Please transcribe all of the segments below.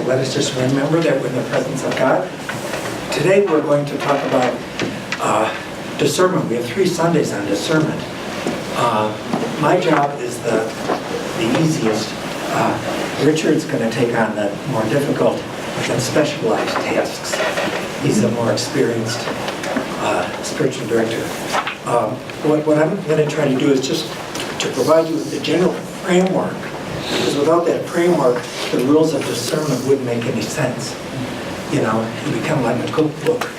let us just remember that we're in the presence of God. Today we're going to talk about discernment. We have 3 Sundays on discernment. My job is the easiest. Richard's going to take on the more difficult and specialized tasks. He's a more experienced spiritual director. What I'm going to try to do is just to provide you with the general framework, because without that framework, the rules of discernment wouldn't make any sense. You know, you become like a cookbook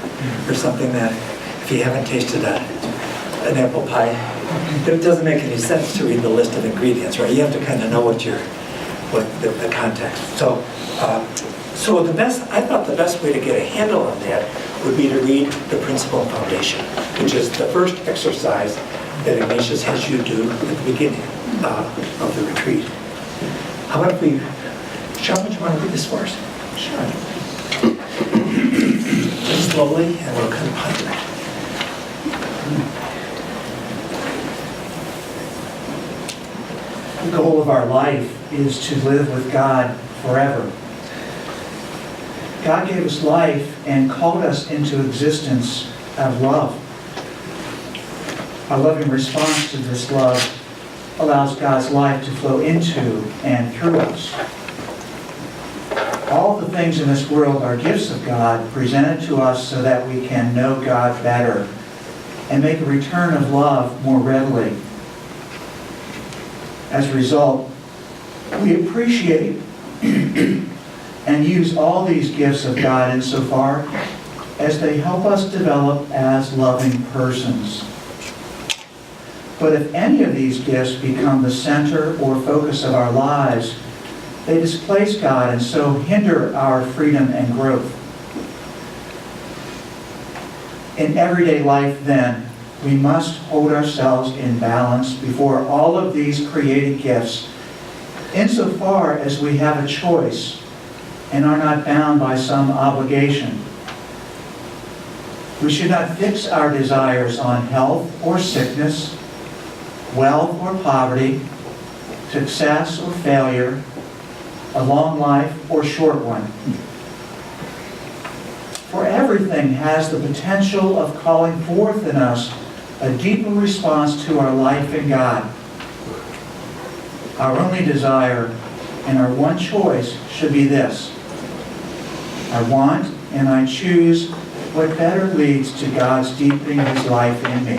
or something that if you haven't tasted an apple pie, it doesn't make any sense to read the list of ingredients, right? You have to kind of know what the context. So I thought the best way to get a handle on that would be to read the Principle and Foundation, which is the first exercise that Ignatius has you do at the beginning of the retreat. How about if we, Sean, would you want to read this for us? Sure. Just slowly, and we'll kind of ponder it. The goal of our life is to live with God forever. God gave us life and called us into existence out of love. Our loving response to this love allows God's life to flow into and through us. All the things in this world are gifts of God presented to us so that we can know God better and make a return of love more readily. As a result, we appreciate and use all these gifts of God insofar as they help us develop as loving persons. But if any of these gifts become the center or focus of our lives, they displace God and so hinder our freedom and growth. In everyday life, then, we must hold ourselves in balance before all of these created gifts, insofar as we have a choice and are not bound by some obligation. We should not fix our desires on health or sickness, wealth or poverty, success or failure, a long life or short one. For everything has the potential of calling forth in us a deeper response to our life in God. Our only desire and our one choice should be this: I want and I choose what better leads to God's deepening His life in me.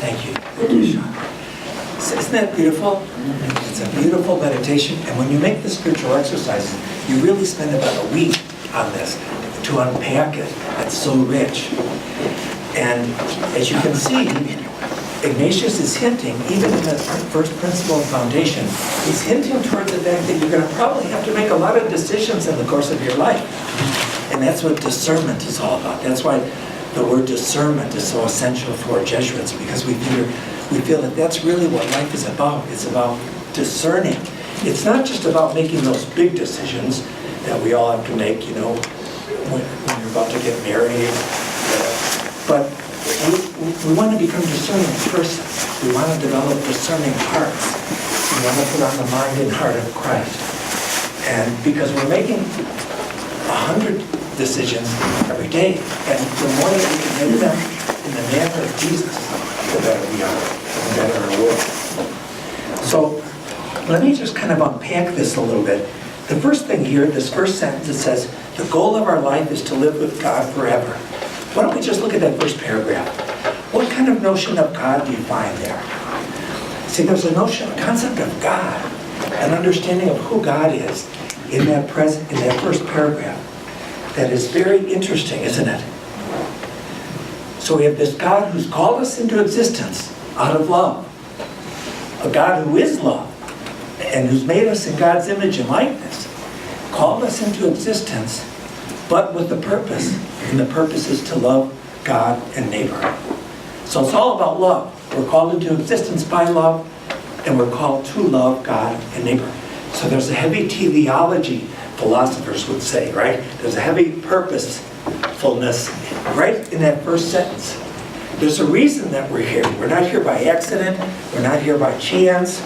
Thank you. Thank you, Sean. Isn't that beautiful? It's a beautiful meditation. And when you make the spiritual exercises, you really spend about a week on this to unpack it. It's so rich. And as you can see, Ignatius is hinting, even in the first principle of foundation, he's hinting towards the fact that you're going to probably have to make a lot of decisions in the course of your life. And that's what discernment is all about. That's why the word discernment is so essential for Jesuits, because we feel that that's really what life is about. It's about discerning. It's not just about making those big decisions that we all have to make, you know, when you're about to get married. But we want to become discerning persons. We want to develop discerning hearts. We want to put on the mind and heart of Christ. And because we're making 100 decisions every day, and the more that we can make them in the manner of Jesus, the better we are, the better our world. So let me just kind of unpack this a little bit. The first thing here, this first sentence, it says, the goal of our life is to live with God forever. Why don't we just look at that first paragraph? What kind of notion of God do you find there? See, there's a concept of God, an understanding of who God is in that first paragraph. That is very interesting, isn't it? So we have this God who's called us into existence out of love. A God who is love and who's made us in God's image and likeness. Called us into existence, but with a purpose. And the purpose is to love God and neighbor. So it's all about love. We're called into existence by love, and we're called to love God and neighbor. So there's a heavy teleology, philosophers would say, right? There's a heavy purposefulness right in that first sentence. There's a reason that we're here. We're not here by accident. We're not here by chance.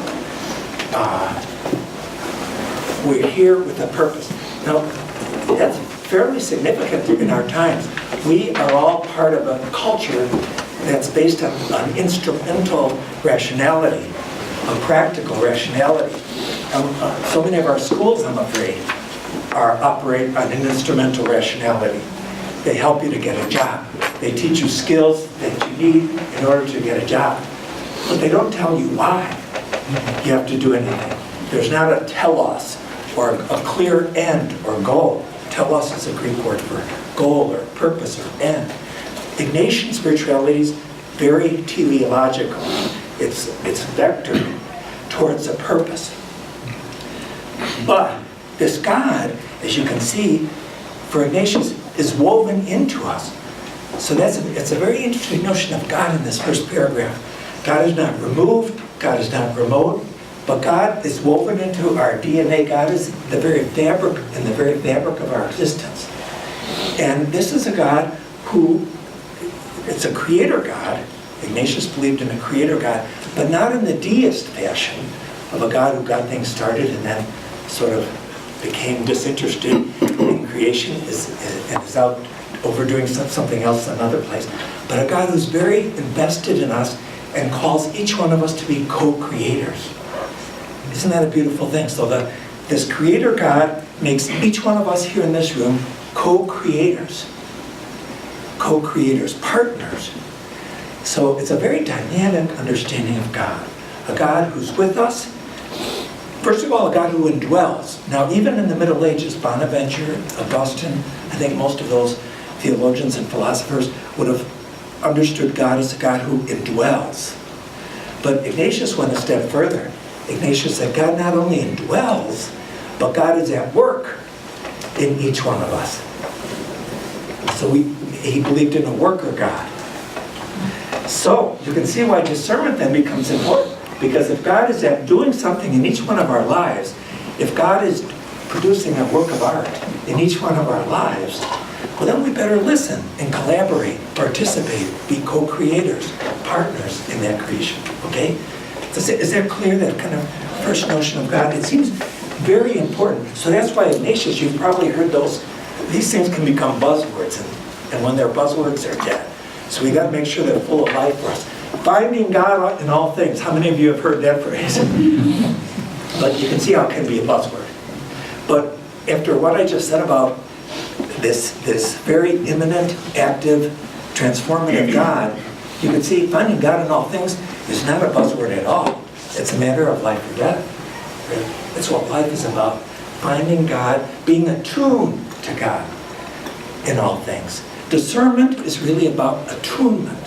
We're here with a purpose. Now, that's fairly significant in our times. We are all part of a culture that's based on instrumental rationality, on practical rationality. So many of our schools, I'm afraid, operate on an instrumental rationality. They help you to get a job. They teach you skills that you need in order to get a job. But they don't tell you why you have to do anything. There's not a telos or a clear end or goal. Telos is a Greek word for goal or purpose or end. Ignatian spirituality is very teleological. It's vectored towards a purpose. But this God, as you can see, for Ignatius, is woven into us. So it's a very interesting notion of God in this first paragraph. God is not removed, God is not remote, but God is woven into our DNA. God is the very fabric of our existence. And this is a God who, it's a creator God. Ignatius believed in a creator God, but not in the deist fashion of a God who got things started and then sort of became disinterested in creation and is out overdoing something else another place. But a God who's very invested in us and calls each one of us to be co-creators. Isn't that a beautiful thing? So this creator God makes each one of us here in this room co-creators. Co-creators, partners. So it's a very dynamic understanding of God. A God who's with us. First of all, a God who indwells. Now, even in the Middle Ages, Bonaventure, Augustine, I think most of those theologians and philosophers would have understood God as a God who indwells. But Ignatius went a step further. Ignatius said God not only indwells, but God is at work in each one of us. So he believed in a worker God. So you can see why discernment then becomes important. Because if God is doing something in each one of our lives, if God is producing a work of art in each one of our lives, well then we better listen and collaborate, participate, be co-creators, partners in that creation, okay? Is that clear, that kind of first notion of God? It seems very important. So that's why Ignatius, you've probably heard these things can become buzzwords, and when they're buzzwords, they're dead. So we got to make sure they're full of life for us. Finding God in all things. How many of you have heard that phrase? But you can see how it can be a buzzword. But after what I just said about this very imminent, active, transformative God, you can see finding God in all things is not a buzzword at all. It's a matter of life or death. That's what life is about. Finding God, being attuned to God in all things. Discernment is really about attunement.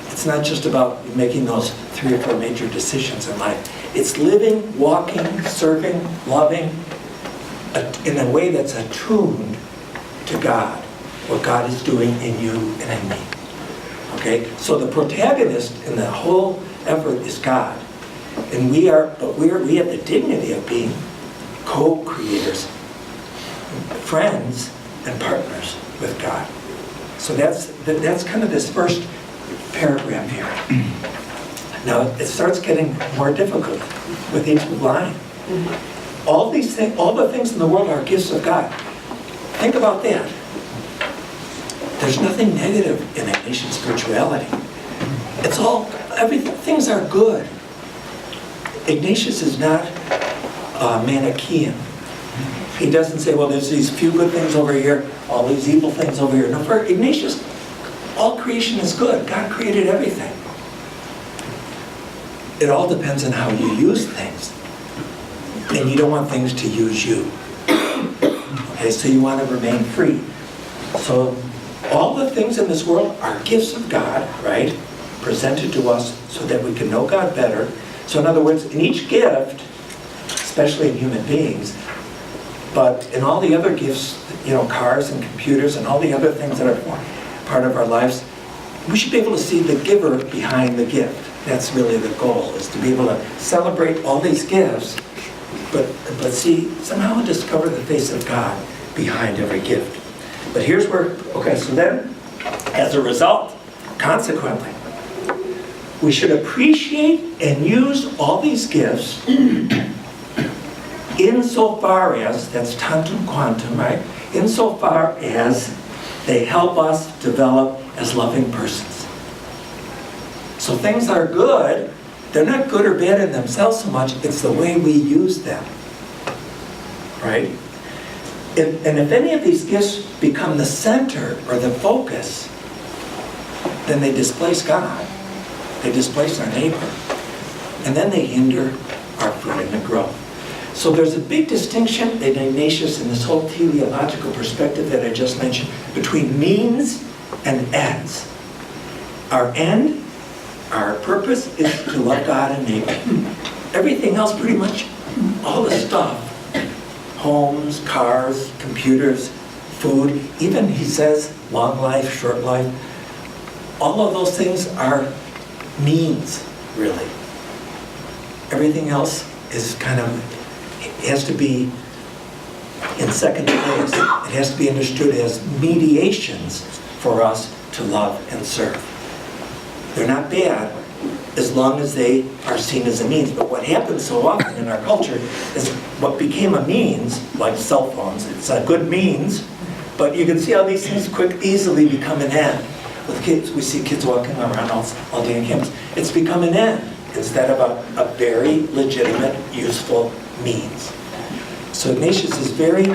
It's not just about making those 3 or 4 major decisions in life. It's living, walking, serving, loving in a way that's attuned to God, what God is doing in you and in me. Okay? So the protagonist in the whole effort is God. And we have the dignity of being co-creators, friends, and partners with God. So that's kind of this first paragraph here. Now it starts getting more difficult with each line. All the things in the world are gifts of God. Think about that. There's nothing negative in Ignatian spirituality. Things are good. Ignatius is not Manichaean. He doesn't say, well, there's these few good things over here, all these evil things over here. No, for Ignatius, all creation is good. God created everything. It all depends on how you use things. And you don't want things to use you. Okay, so you want to remain free. So all the things in this world are gifts of God, right? Presented to us so that we can know God better. So in other words, in each gift, especially in human beings, but in all the other gifts, cars and computers and all the other things that are part of our lives, we should be able to see the giver behind the gift. That's really the goal, is to be able to celebrate all these gifts, but see, somehow discover the face of God behind every gift. But here's where, so then, as a result, consequently, we should appreciate and use all these gifts in insofar as, that's tantum quantum, right? Insofar as they help us develop as loving persons. So things are good. They're not good or bad in themselves so much. It's the way we use them, right? And if any of these gifts become the center or the focus, then they displace God. They displace our neighbor. And then they hinder our fruit and growth. So there's a big distinction in Ignatius in this whole teleological perspective that I just mentioned between means and ends. Our end, our purpose is to love God and neighbor. Everything else pretty much, all the stuff, homes, cars, computers, food, even he says long life, short life, all of those things are means, really. Everything else is kind of, it has to be in second place. It has to be understood as mediations for us to love and serve. They're not bad as long as they are seen as a means. But what happens so often in our culture is what became a means, like cell phones, it's a good means, but you can see how these things easily become an end. With kids, we see kids walking around all day on campus. It's become an end instead of a very legitimate, useful means. So Ignatius is very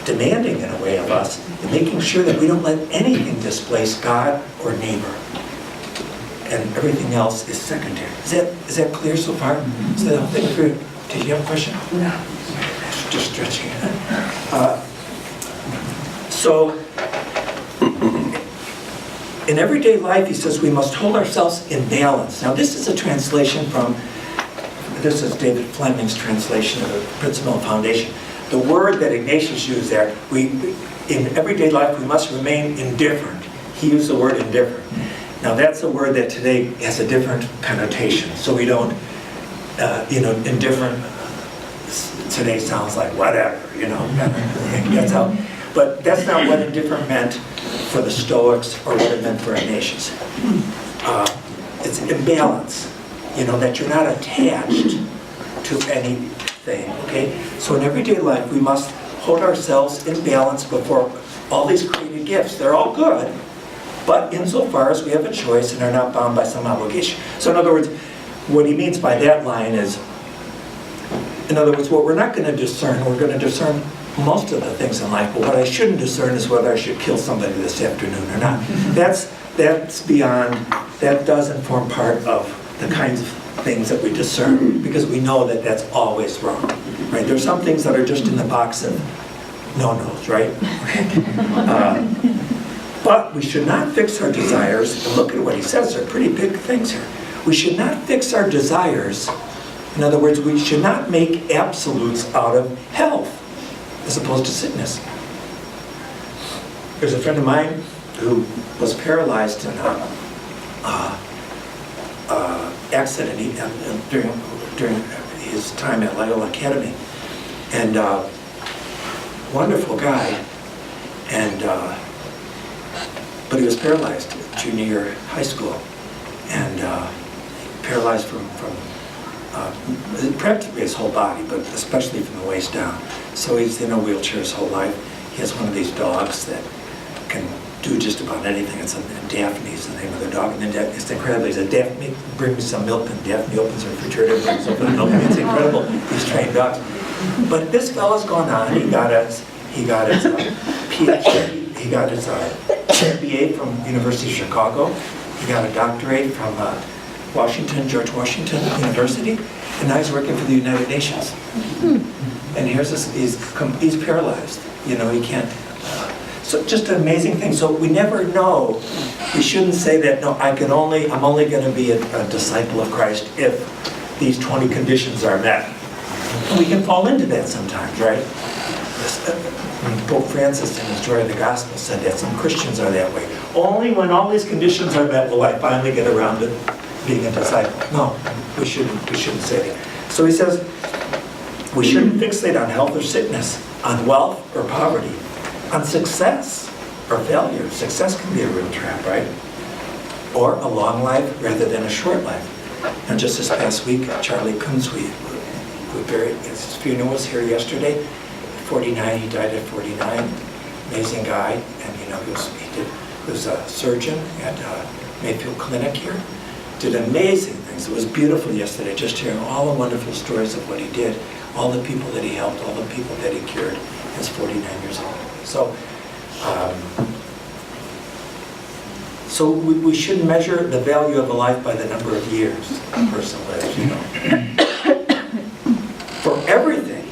demanding in a way of us, in making sure that we don't let anything displace God or neighbor. And everything else is secondary. Is that clear so far? Mm-hmm. So that thing for, did you have a question? No. Just stretching it. So, in everyday life, he says, we must hold ourselves in balance. Now, this is a translation from, this is David Fleming's translation of the Principle and Foundation. The word that Ignatius used there, in everyday life, we must remain indifferent. He used the word indifferent. Now, that's a word that today has a different connotation. So we don't, indifferent today sounds like whatever, that's how. But that's not what indifferent meant for the Stoics or what it meant for Ignatius. It's imbalance, that you're not attached to anything, okay? So in everyday life, we must hold ourselves in balance before all these created gifts. They're all good, but insofar as we have a choice and are not bound by some obligation. So in other words, what he means by that line is, in other words, what we're not going to discern, we're going to discern most of the things in life, but what I shouldn't discern is whether I should kill somebody this afternoon or not. That's beyond, that doesn't form part of the kinds of things that we discern, because we know that that's always wrong, right? There's some things that are just in the box of no-nos, right? But we should not fix our desires, and look at what he says, they're pretty big things here. We should not fix our desires. In other words, we should not make absolutes out of health as opposed to sickness. There's a friend of mine who was paralyzed in an accident during his time at Loyola Academy. And wonderful guy, and but he was paralyzed junior year of high school, and paralyzed from practically his whole body, but especially from the waist down. So he's in a wheelchair his whole life. He has one of these dogs that can do just about anything. It's Daphne's the name of the dog, and then it's incredible. He said, Daphne, bring me some milk, and Daphne opens her refrigerator and brings open the milk. It's incredible, these trained dogs. But this fellow's gone on. He got his PhD. He got his MBA from University of Chicago. He got a doctorate from George Washington University, and now he's working for the United Nations. And here's this, he's paralyzed. He can't. So just an amazing thing. So we never know. We shouldn't say that, no, I'm only going to be a disciple of Christ if these 20 conditions are met. And we can fall into that sometimes, right? Pope Francis in his Joy of the Gospel said that some Christians are that way. Only when all these conditions are met will I finally get around to being a disciple. No, we shouldn't say that. So he says, we shouldn't fixate on health or sickness, on wealth or poverty, on success or failure. Success can be a real trap, right? Or a long life rather than a short life. And just this past week, Charlie Kunz, we buried, his funeral was here yesterday. 49, he died at 49. Amazing guy, and he was a surgeon at Mayfield Clinic here. Did amazing things. It was beautiful yesterday, just hearing all the wonderful stories of what he did, all the people that he helped, all the people that he cured. He's 49 years old. So we shouldn't measure the value of a life by the number of years a person lives, For everything,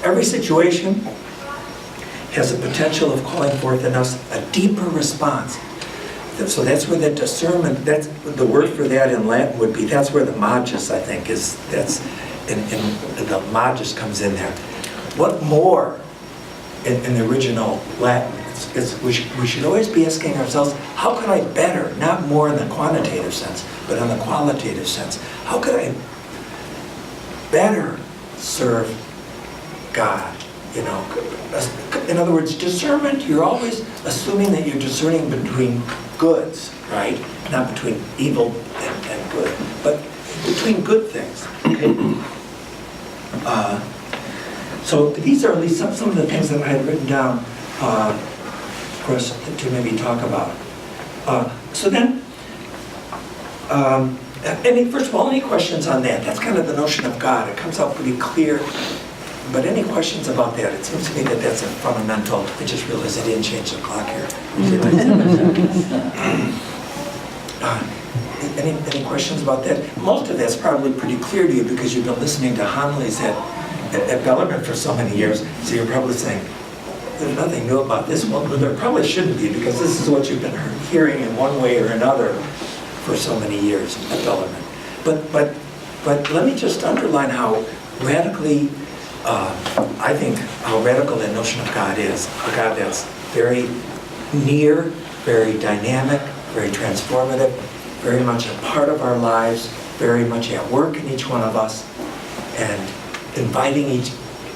every situation has the potential of calling forth in us a deeper response. So that's where that discernment, that's the word for that in Latin would be, that's where the magis, I think, is, that's, and the magis comes in there. What more in the original Latin, we should always be asking ourselves, how could I better, not more in the quantitative sense, but in the qualitative sense, how could I better serve God? In other words, discernment, you're always assuming that you're discerning between goods, right? Not between evil and good, but between good things. Okay? So these are at least some of the things that I had written down for us to maybe talk about. So then, first of all, any questions on that? That's kind of the notion of God. It comes out pretty clear. But any questions about that? It seems to me that that's a fundamental. I just realized I didn't change the clock here. Any questions about that? Most of that's probably pretty clear to you because you've been listening to homilies at Bellarmine for so many years. So you're probably saying, there's nothing new about this one. But there probably shouldn't be because this is what you've been hearing in one way or another for so many years at Bellarmine. But let me just underline how radically I think how radical that notion of God is. A God that's very near, very dynamic, very transformative, very much a part of our lives, very much at work in each one of us, and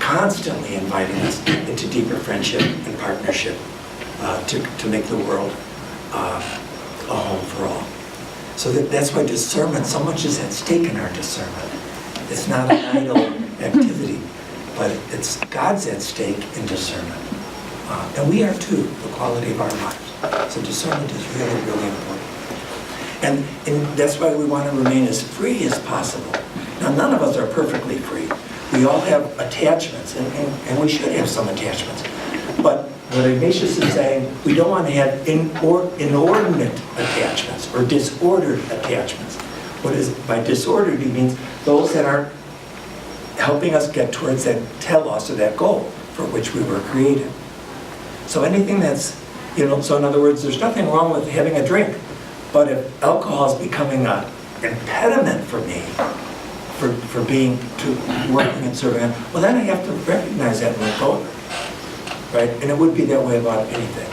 constantly inviting us into deeper friendship and partnership to make the world a home for all. So that's why discernment, so much is at stake in our discernment. It's not an idle activity. But it's God's at stake in discernment. And we are too, the quality of our lives. So discernment is really, really important. And that's why we want to remain as free as possible. Now, none of us are perfectly free. We all have attachments, and we should have some attachments. But what Ignatius is saying, we don't want to have inordinate attachments or disordered attachments. What is by disordered, he means those that aren't helping us get towards that telos or that goal for which we were created. So anything that's, so in other words, there's nothing wrong with having a drink, but if alcohol is becoming an impediment for me, for being to working and serving, well then I have to recognize that and let go of it, right? And it would be that way about anything.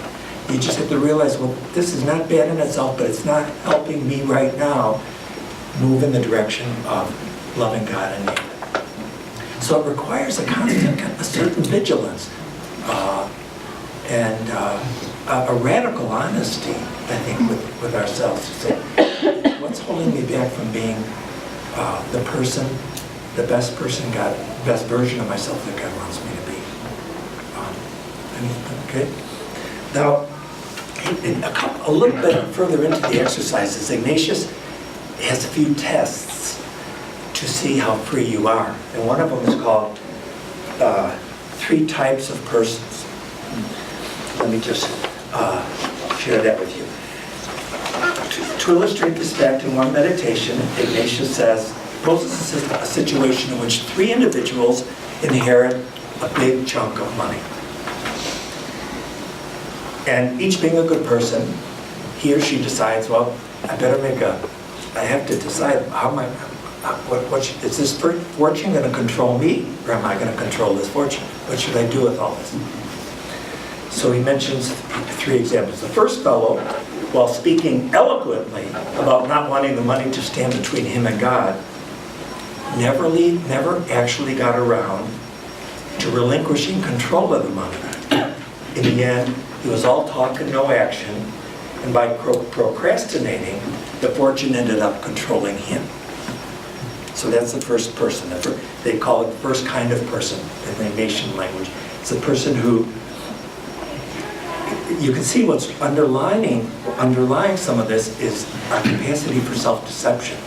You just have to realize, well, this is not bad in itself, but it's not helping me right now move in the direction of loving God and neighbor. So it requires a certain vigilance and a radical honesty, I think, with ourselves to say, what's holding me back from being the best person God, best version of myself that God wants me to be. Okay. Now, a little bit further into the exercises, Ignatius has a few tests to see how free you are. And one of them is called 3 types of persons. Let me just share that with you. To illustrate this fact in one meditation, Ignatius poses a situation in which 3 individuals inherit a big chunk of money. And each being a good person, he or she decides, well, I have to decide how am I, is this fortune going to control me, or am I going to control this fortune? What should I do with all this? So he mentions 3 examples. The first fellow, while speaking eloquently about not wanting the money to stand between him and God, never actually got around to relinquishing control of the money. In the end, it was all talk and no action, and by procrastinating, the fortune ended up controlling him. So that's the first person. They call it the first kind of person in the Ignatian language. It's a person who, you can see what's underlying some of this is our capacity for self-deception.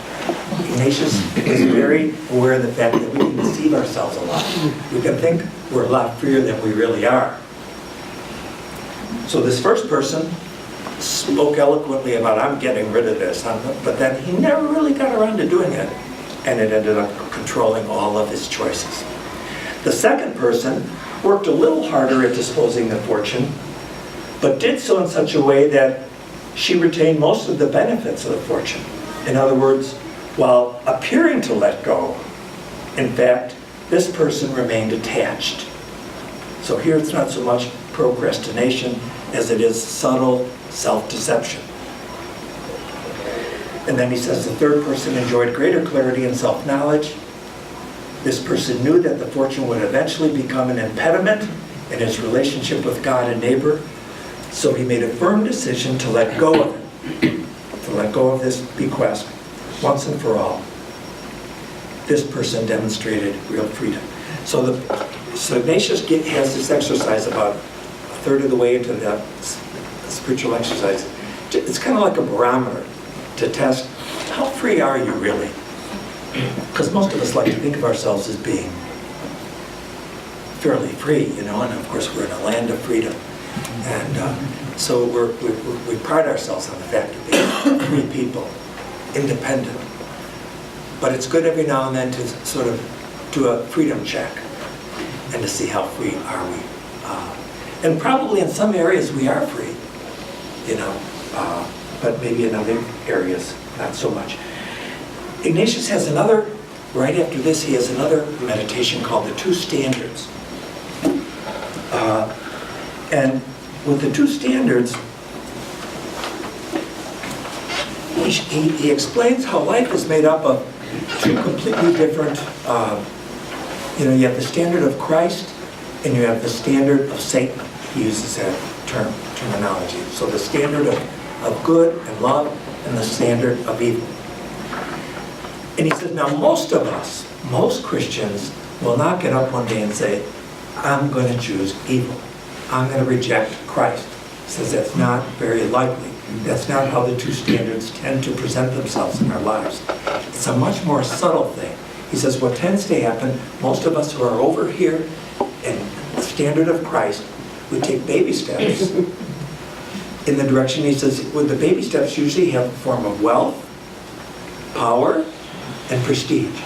Ignatius is very aware of the fact that we can deceive ourselves a lot. We can think we're a lot freer than we really are. So this first person spoke eloquently about, I'm getting rid of this, but then he never really got around to doing it, and it ended up controlling all of his choices. The second person worked a little harder at disposing of fortune, but did so in such a way that she retained most of the benefits of the fortune. In other words, while appearing to let go, in fact, this person remained attached. So here it's not so much procrastination as it is subtle self-deception. And then he says the third person enjoyed greater clarity and self-knowledge. This person knew that the fortune would eventually become an impediment in his relationship with God and neighbor, so he made a firm decision to let go of it, to let go of this bequest once and for all. This person demonstrated real freedom. So Ignatius has this exercise about a third of the way into the spiritual exercise. It's kind of like a barometer to test how free are you really? Because most of us like to think of ourselves as being fairly free, and of course we're in a land of freedom. And so we pride ourselves on the fact of being free people, independent. But it's good every now and then to sort of do a freedom check and to see how free are we. And probably in some areas we are free, but maybe in other areas not so much. Ignatius has another, right after this, he has another meditation called the Two Standards. And with the two standards, he explains how life is made up of two completely different, you have the standard of Christ and you have the standard of Satan. He uses that terminology. So the standard of good and love and the standard of evil. And he says, now most of us, most Christians, will not get up one day and say, I'm going to choose evil. I'm going to reject Christ. He says that's not very likely. That's not how the two standards tend to present themselves in our lives. It's a much more subtle thing. He says what tends to happen, most of us who are over here in the standard of Christ, we take baby steps in the direction, he says, well, the baby steps usually have a form of wealth, power, and prestige.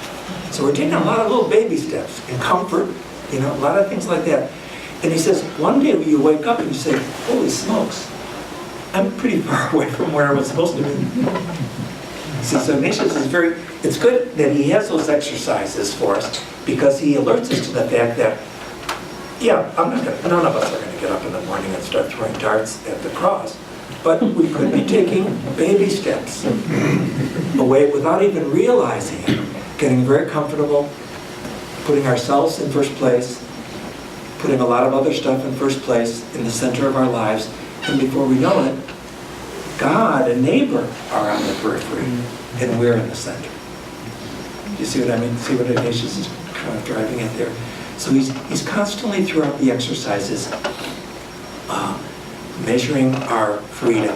So we're taking a lot of little baby steps in comfort, a lot of things like that. And he says, one day you wake up and you say, holy smokes, I'm pretty far away from where I was supposed to be. See, so Ignatius is it's good that he has those exercises for us because he alerts us to the fact that, none of us are going to get up in the morning and start throwing darts at the cross. But we could be taking baby steps away without even realizing it, getting very comfortable, putting ourselves in first place, putting a lot of other stuff in first place, in the center of our lives, and before we know it, God and neighbor are on the periphery, and we're in the center. Do you see what I mean? See what Ignatius is kind of driving at there? So he's constantly throughout the exercises measuring our freedom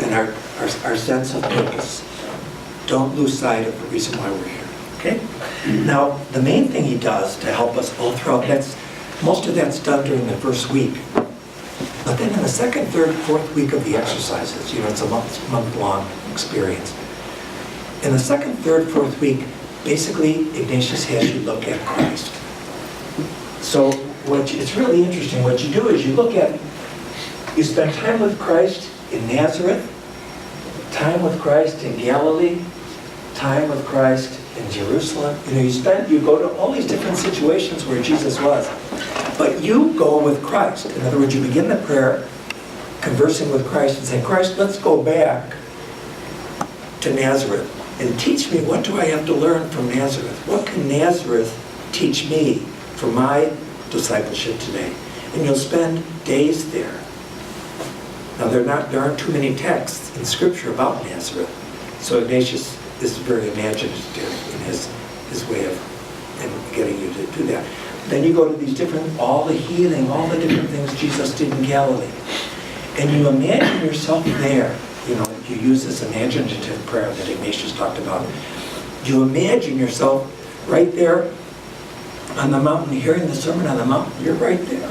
and our sense of purpose. Don't lose sight of the reason why we're here. Okay? Now, the main thing he does to help us all throughout, most of that's done during the first week. But then in the second, third, fourth week of the exercises, it's a month-long experience. In the second, third, fourth week, basically Ignatius has you look at Christ. So it's really interesting. What you do is you spend time with Christ in Nazareth, time with Christ in Galilee, time with Christ in Jerusalem. You go to all these different situations where Jesus was. But you go with Christ. In other words, you begin the prayer conversing with Christ and saying, Christ, let's go back to Nazareth and teach me, what do I have to learn from Nazareth? What can Nazareth teach me for my discipleship today? And you'll spend days there. Now, there aren't too many texts in Scripture about Nazareth, so Ignatius is very imaginative in his his way of getting you to do that. Then you go to these different, all the healing, all the different things Jesus did in Galilee. And you imagine yourself there. You know, you use this imaginative prayer that Ignatius talked about. You imagine yourself right there on the mountain, hearing the Sermon on the Mount. You're right there.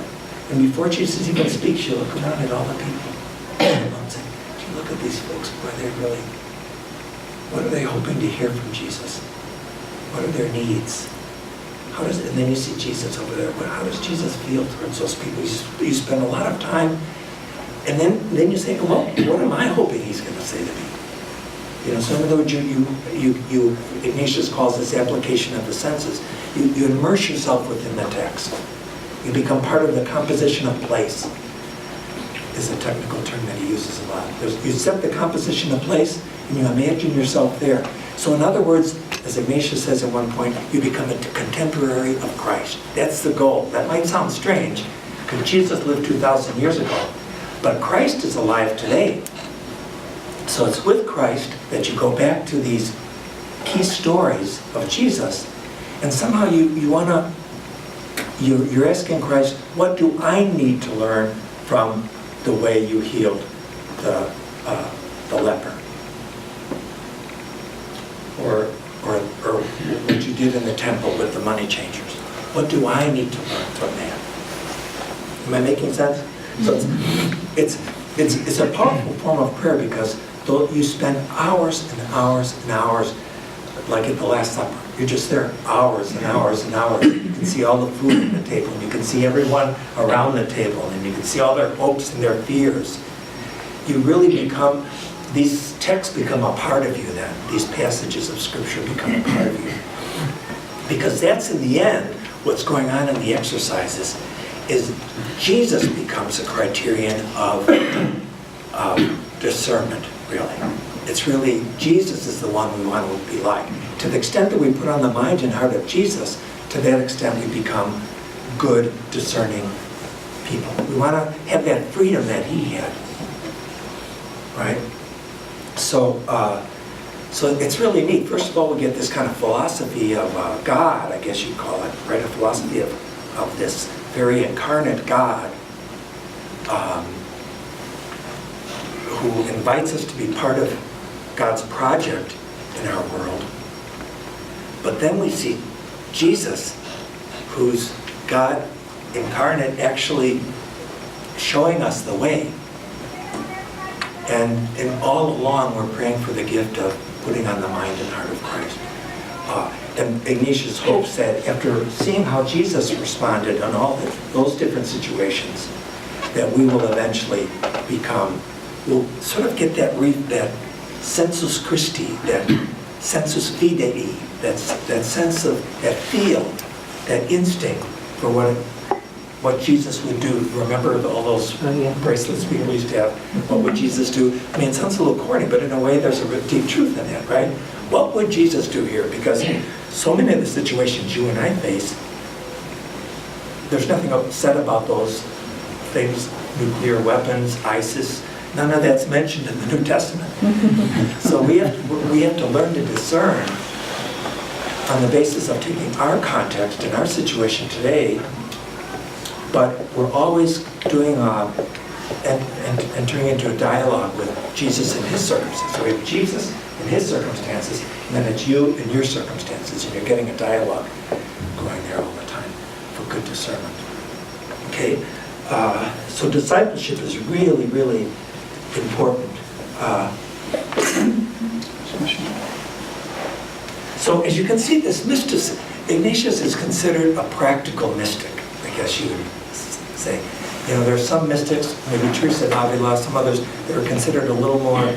And before Jesus even speaks, you look around at all the people. And say, gee, look at these folks. What are they hoping to hear from Jesus? What are their needs? And then you see Jesus over there. How does Jesus feel towards those people? You spend a lot of time, and then you say, well, what am I hoping he's going to say to me? You know, so in other words, Ignatius calls this application of the senses. You immerse yourself within the text. You become part of the composition of place, is a technical term that he uses a lot. You set the composition of place, and you imagine yourself there. So in other words, as Ignatius says at one point, you become a contemporary of Christ. That's the goal. That might sound strange, because Jesus lived 2,000 years ago. But Christ is alive today. So it's with Christ that you go back to these key stories of Jesus, and somehow you're asking Christ, what do I need to learn from the way you healed the leper? Or what you did in the temple with the money changers. What do I need to learn from that? Am I making sense? So it's a powerful form of prayer, because you spend hours and hours and hours, like at the Last Supper. You're just there hours and hours and hours. You can see all the food on the table, and you can see everyone around the table, and you can see all their hopes and their fears. You really become, these texts become a part of you then. These passages of Scripture become a part of you. Because that's in the end, what's going on in the exercises, is Jesus becomes a criterion of discernment, really. It's really, Jesus is the one we want to be like. To the extent that we put on the mind and heart of Jesus, to that extent we become good, discerning people. We want to have that freedom that he had. Right? So it's really neat. First of all, we get this kind of philosophy of God, I guess you'd call it, right? A philosophy of this very incarnate God who invites us to be part of God's project in our world. But then we see Jesus, who's God incarnate, actually showing us the way. And all along we're praying for the gift of putting on the mind and heart of Christ. And Ignatius hopes that after seeing how Jesus responded in all those different situations, that we will eventually we'll sort of get that sensus Christi, that sensus fidei, that sense of, that feel, that instinct for what Jesus would do. Remember all those bracelets we used to have? What would Jesus do? I mean, it sounds a little corny, but in a way there's a deep truth in that, right? What would Jesus do here? Because so many of the situations you and I face, there's nothing said about those things, nuclear weapons, ISIS. None of that's mentioned in the New Testament. So we have to learn to discern on the basis of taking our context and our situation today. But we're always doing entering into a dialogue with Jesus and his circumstances. So we have Jesus and his circumstances, and then it's you and your circumstances, and you're getting a dialogue going there all the time for good discernment. Okay, so discipleship is really, really important. So as you can see, this mysticism, Ignatius is considered a practical mystic, I guess you would say. You know, there are some mystics, maybe Teresa d'Avila, some others, that are considered a little more,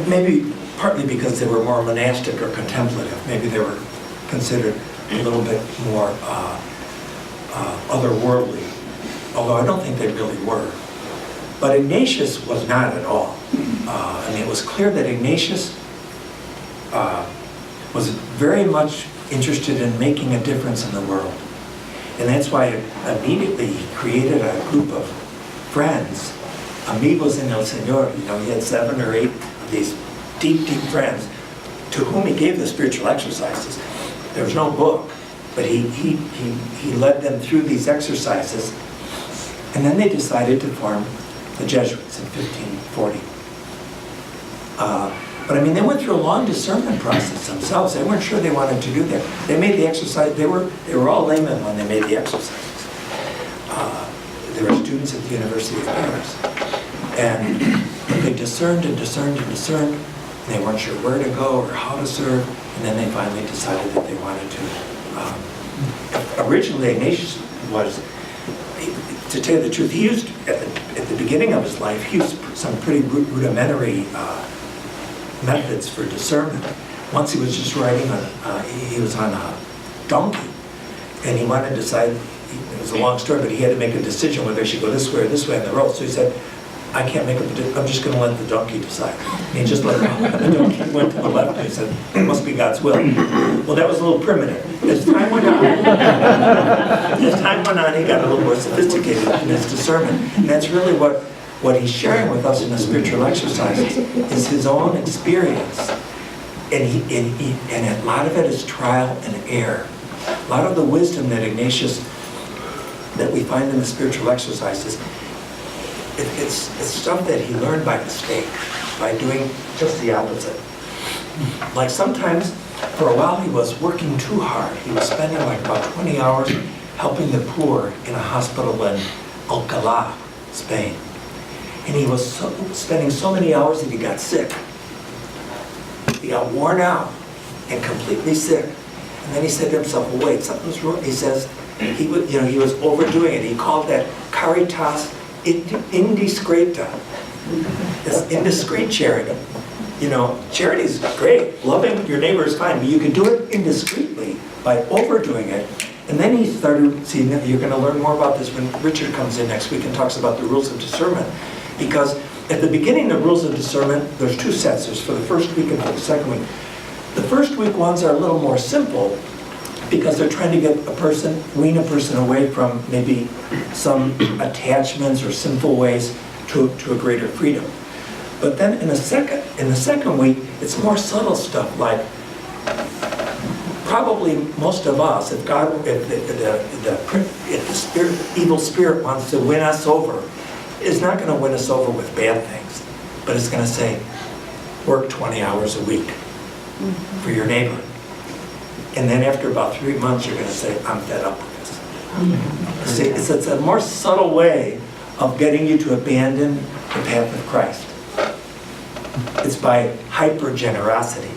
maybe partly because they were more monastic or contemplative. Maybe they were considered a little bit more otherworldly, although I don't think they really were. But Ignatius was not at all. I mean, it was clear that Ignatius was very much interested in making a difference in the world. And that's why immediately he created a group of friends, amigos en el Señor. You know, he had 7 or 8 of these deep, deep friends to whom he gave the spiritual exercises. There was no book, but he led them through these exercises, and then they decided to form the Jesuits in 1540. But I mean, they went through a long discernment process themselves. They weren't sure they wanted to do that. They made the exercise. They were all laymen when they made the exercises. They were students at the University of Paris, and they discerned and discerned and discerned. And they weren't sure where to go or how to serve, and then they finally decided that they wanted to. Originally, Ignatius was, to tell you the truth, he used at the beginning of his life, he used some pretty rudimentary methods for discernment. Once he was just riding he was on a donkey, and he wanted to decide, it was a long story, but he had to make a decision whether he should go this way or this way on the road. So he said, I can't make I'm just going to let the donkey decide. And he just let it go. The donkey went to the left, and he said, it must be God's will. Well, that was a little primitive. As time went on, he got a little more sophisticated in his discernment. And that's really what he's sharing with us in the spiritual exercises, is his own experience. And a lot of it is trial and error. A lot of the wisdom that we find in the spiritual exercises, it's stuff that he learned by mistake, by doing just the opposite. Like sometimes, for a while, he was working too hard. He was spending like about 20 hours helping the poor in a hospital in Alcalá, Spain. And he was spending so many hours that he got sick. He got worn out and completely sick. And then he said to himself, well, wait, something's wrong. He says, he was overdoing it. He called that caritas indiscreta. This indiscreet charity. Charity is great. Loving your neighbor is fine, but you can do it indiscreetly by overdoing it. And then he started, you're going to learn more about this when Richard comes in next week and talks about the rules of discernment. Because at the beginning, the rules of discernment, there's two sets. There's for the first week and for the second week. The first week ones are a little more simple because they're trying to wean a person away from maybe some attachments or sinful ways to a greater freedom. But then in the second week, it's more subtle stuff, like probably most of us, if the evil spirit wants to win us over, it's not going to win us over with bad things, but it's going to say, work 20 hours a week for your neighbor. And then after about 3 months, you're going to say, I'm fed up with this. See, it's a more subtle way of getting you to abandon the path of Christ. It's by hyper-generosity.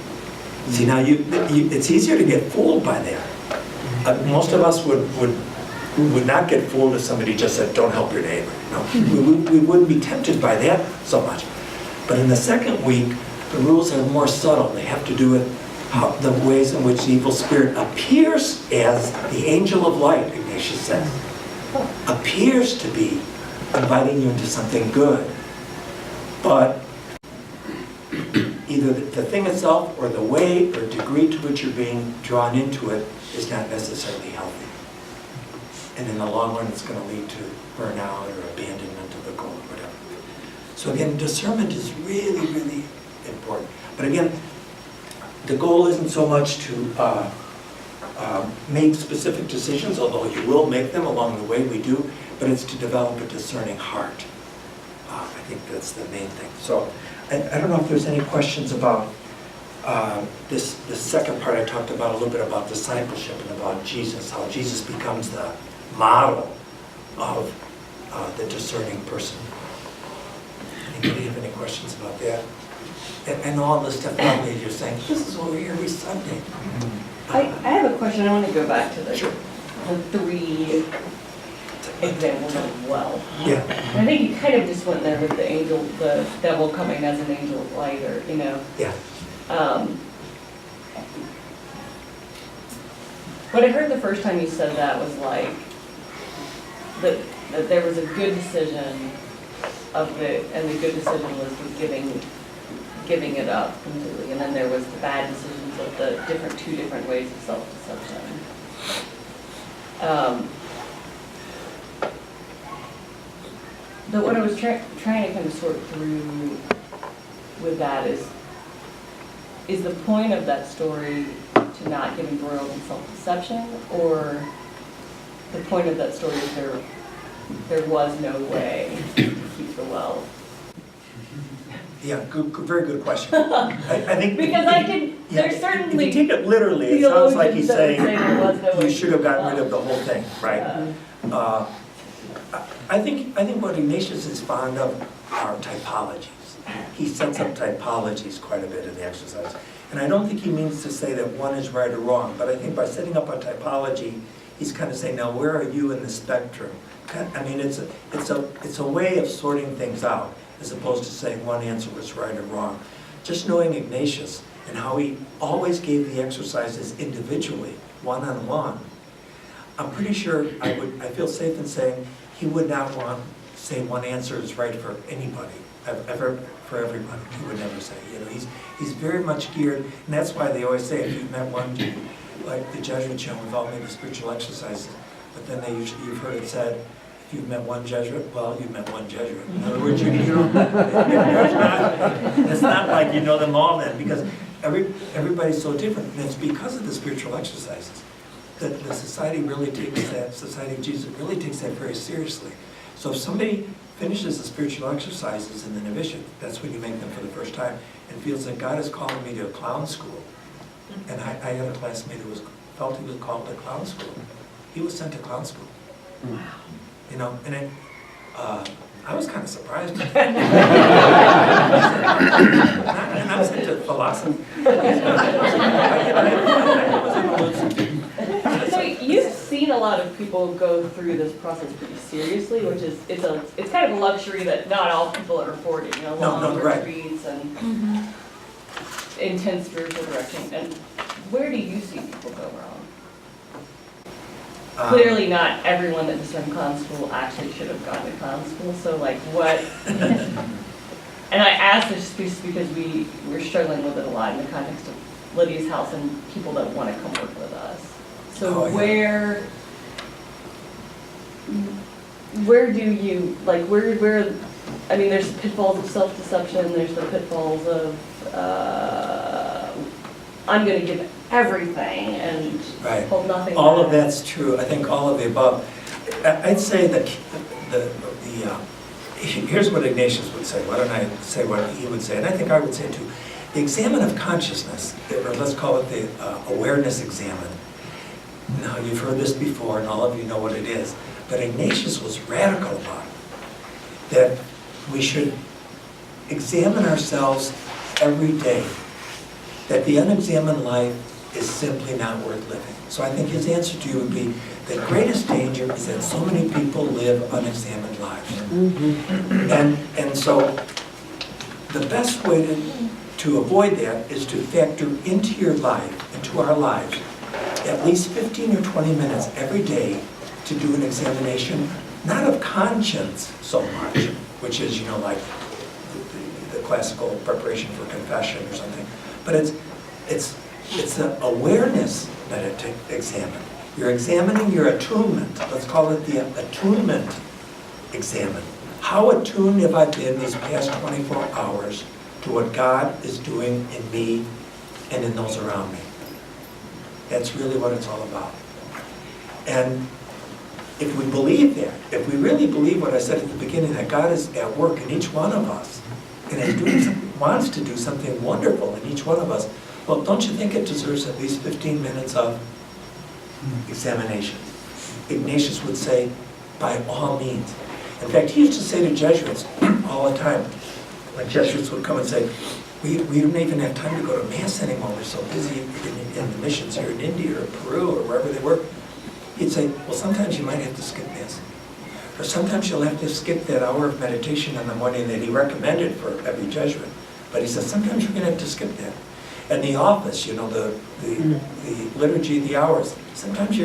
See, now it's easier to get fooled by that. Most of us would not get fooled if somebody just said, don't help your neighbor. We wouldn't be tempted by that so much. But in the second week, the rules are more subtle. They have to do with the ways in which the evil spirit appears as the angel of light, Ignatius says. Appears to be inviting you into something good. But either the thing itself or the way or degree to which you're being drawn into it is not necessarily healthy. And in the long run, it's going to lead to burnout or abandonment of the goal or whatever. So again, discernment is really, really important. But again, the goal isn't so much to make specific decisions, although you will make them along the way, we do, but it's to develop a discerning heart. I think that's the main thing. So I don't know if there's any questions about this second part. I talked about a little bit about discipleship and about Jesus, how Jesus becomes the model of the discerning person. Anybody have any questions about that? And all the stuff probably you're saying, this is what we hear every Sunday. I have a question. I want to go back to the Sure. the three examples of well. Yeah. And I think you kind of just went there with the devil coming as an angel of light, or Yeah. What I heard the first time you said that was like that there was a good decision and the good decision was giving it up completely, and then there was the bad decisions of the two different ways of self-deception. But what I was trying to kind of sort through with that is is the point of that story to not get embroiled in self-deception, or the point of that story is there was no way to keep the wealth? Yeah, very good question. I think Because there's certainly if you take it literally, it sounds like he's saying there was no way you to should have keep the gotten rid of wealth. the whole thing, right? Yeah. I think what Ignatius is fond of are typologies. He sets up typologies quite a bit in the exercise. And I don't think he means to say that one is right or wrong, but I think by setting up a typology, he's kind of saying, now where are you in the spectrum? I mean, it's a way of sorting things out, as opposed to saying one answer was right or wrong. Just knowing Ignatius and how he always gave the exercises individually, one-on-one, I'm pretty sure I feel safe in saying he would not want to say one answer is right for anybody, ever, for everybody. He would never say, he's very much geared, and that's why they always say if you've met one, like the Jesuits, we've all made the spiritual exercises, but then you've heard it said, if you've met one Jesuit, well, you've met one Jesuit. In other words, it's not like you know them all then, because everybody's so different, and it's because of the spiritual exercises that the Society really takes that, Society of Jesus really takes that very seriously. So if somebody finishes the spiritual exercises in the novitiate, that's when you make them for the first time, and feels that God is calling me to a clown school. And I had a classmate who felt he was called to clown school. He was sent to clown school. Wow. And I was kind of surprised. And I was into philosophy. So you've seen a lot of people go through this process pretty seriously, which is it's kind of a luxury that not all people are afforded. Long retreats and intense spiritual direction. And where do you see people go wrong? Clearly, not everyone that discerned clown school actually should have gone to clown school. So, like, what? And I ask this just because we're struggling with it a lot in the context of Lydia's house and people that want to come work with us. So where do you, like, where, I mean, there's the pitfalls of self-deception, there's the pitfalls of, I'm going to give everything and hold nothing All back. of that's true. I think all of the above. I'd say that here's what Ignatius would say. Why don't I say what he would say? And I think I would say too. The examen of consciousness, or let's call it the awareness examen. Now, you've heard this before, and all of you know what it is. But Ignatius was radical about it. That we should examine ourselves every day. That the unexamined life is simply not worth living. So I think his answer to you would be, the greatest danger is that so many people live unexamined lives. And so the best way to avoid that is to factor into your life, into our lives, at least 15 or 20 minutes every day to do an examination, not of conscience so much, which is, like the classical preparation for confession or something, but it's an awareness examen. You're examining your attunement. Let's call it the attunement examen. How attuned have I been these past 24 hours to what God is doing in me and in those around me? That's really what it's all about. And if we believe that, if we really believe what I said at the beginning, that God is at work in each one of us, and wants to do something wonderful in each one of us, well, don't you think it deserves at least 15 minutes of examination? Ignatius would say, by all means. In fact, he used to say to Jesuits all the time, when Jesuits would come and say, we don't even have time to go to Mass anymore, we're so busy in the missions here in India or Peru or wherever they were. He'd say, well, sometimes you might have to skip Mass. Or sometimes you'll have to skip that hour of meditation in the morning that he recommended for every Jesuit. But he says, sometimes you're going to have to skip that. And the office, the liturgy of the hours, sometimes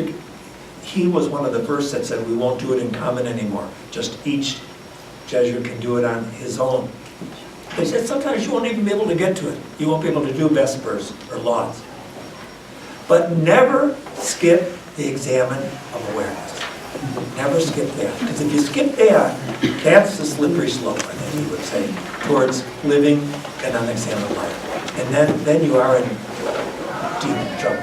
he was one of the first that said, we won't do it in common anymore. Just each Jesuit can do it on his own. He said, sometimes you won't even be able to get to it. You won't be able to do Vespers or Lauds. But never skip the examen of awareness. Never skip that. Because if you skip that, that's the slippery slope, I think you would say, towards living an unexamined life. And then you are in deep trouble.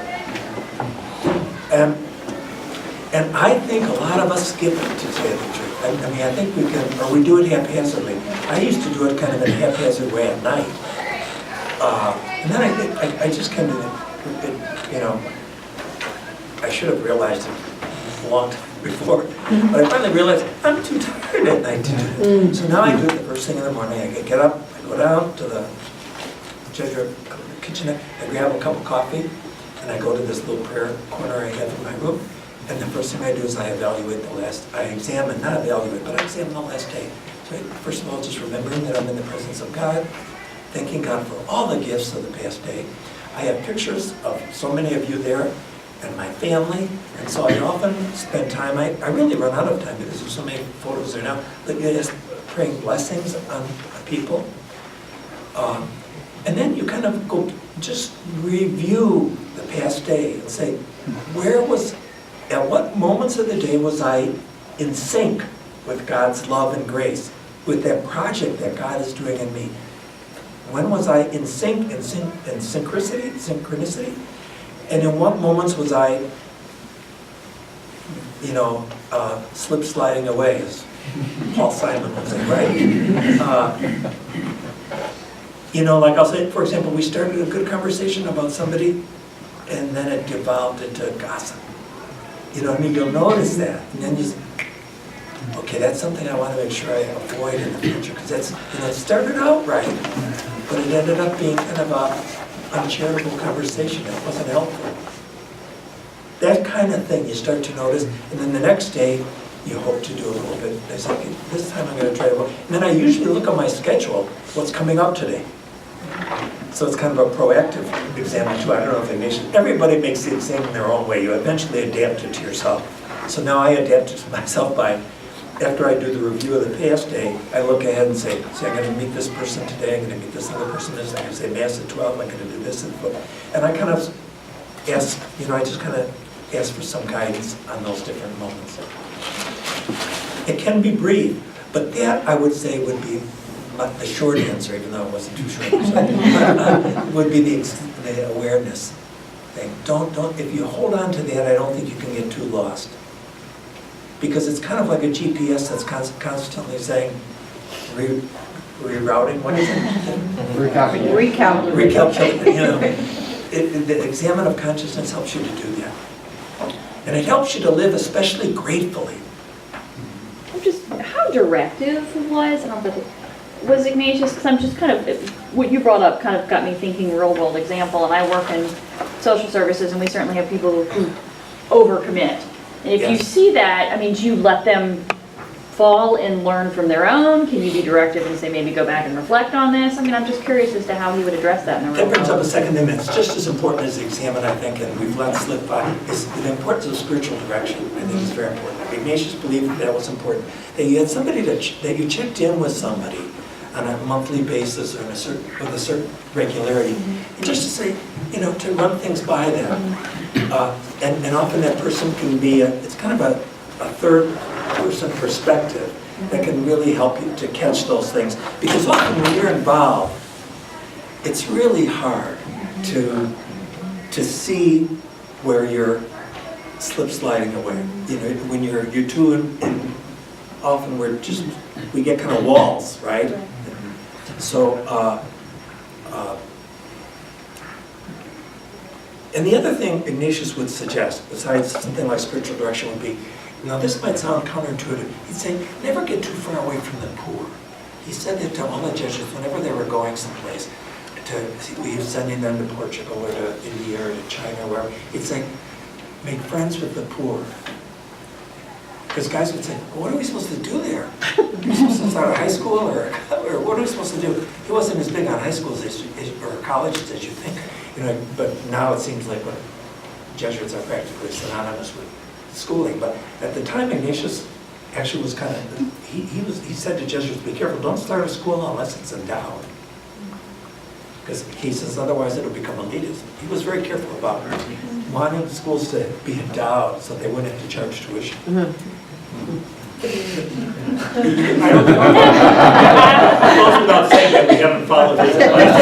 And I think a lot of us skip it, to tell you the truth. I mean, I think we can, or we do it haphazardly. I used to do it kind of in a haphazard way at night. And then I just kind of, I should have realized it a long time before, but I finally realized I'm too tired at night to do it. So now I do it the first thing in the morning. I get up, I go down to the Jesuit kitchen, I grab a cup of coffee, and I go to this little prayer corner I have in my room. And the first thing I do is I evaluate the last day. So first of all, just remembering that I'm in the presence of God, thanking God for all the gifts of the past day. I have pictures of so many of you there and my family, and so I often spend time, I really run out of time because there's so many photos there now, but you're just praying blessings on people. And then you kind of go, just review the past day and say, at what moments of the day was I in sync with God's love and grace, with that project that God is doing in me? When was I in sync, in synchronicity? And in what moments was I, slip sliding away, as Paul Simon would say, right? Like I'll say, for example, we started a good conversation about somebody, and then it devolved into gossip. You'll notice that. And then you say, okay, that's something I want to make sure I avoid in the future, because that's, it started out right, but it ended up being kind of a uncharitable conversation. It wasn't helpful. That kind of thing you start to notice, and then the next day, you hope to do a little bit. I say, okay, this time I'm going to try to, and then I usually look at my schedule, what's coming up today. So it's kind of a proactive exam too. I don't know if Ignatius, everybody makes the exam in their own way. You eventually adapt it to yourself. So now I adapt it to myself by, after I do the review of the past day, I look ahead and say, I'm going to meet this person today, I'm going to meet this other person this, I'm going to say Mass at 12, I'm going to do this, and I kind of ask, I just kind of ask for some guidance on those different moments. It can be brief, but that I would say would be the short answer, even though it wasn't too short, would be the awareness thing. If you hold on to that, I don't think you can get too lost. Because it's kind of like a GPS that's constantly saying, rerouting, what is it? Recalculating. The examen of consciousness helps you to do that. And it helps you to live especially gratefully. How directive was Ignatius? Because I'm just kind of, what you brought up kind of got me thinking real world example, and I work in social services, and we certainly have people who overcommit. And if you see that, do you let them fall and learn from their own? Can you be directive and say maybe go back and reflect on this? I'm just curious as to how he would address that in the real world. That brings up a second thing that's just as important as the examen, I think, and we've let slip by, is the importance of spiritual direction. I think is very important. Ignatius believed that was important. That you had somebody that you checked in with somebody on a monthly basis or with a certain regularity, and just to say, to run things by them. And often that person can be, it's kind of a third person perspective that can really help you to catch those things. Because often when you're involved, it's really hard to see where you're slip sliding away. When you're two and often we get kind of walls, right? So, and the other thing Ignatius would suggest, besides something like spiritual direction, would be, this might sound counterintuitive. He'd say, never get too far away from the poor. He said that to all the Jesuits whenever they were going someplace. He was sending them to Portugal or to India or to China or wherever. He'd say, make friends with the poor. Because guys would say, well, what are we supposed to do there? Are we supposed to start a high school or what are we supposed to do? He wasn't as big on high schools or colleges as you think. But now it seems like Jesuits are practically synonymous with schooling. But at the time, Ignatius actually was kind of, he said to Jesuits, be careful, don't start a school unless it's endowed. Because he says otherwise it'll become elitist. He was very careful about wanting schools to be endowed so they wouldn't have to charge tuition. I don't know. It goes without saying that we haven't followed his advice.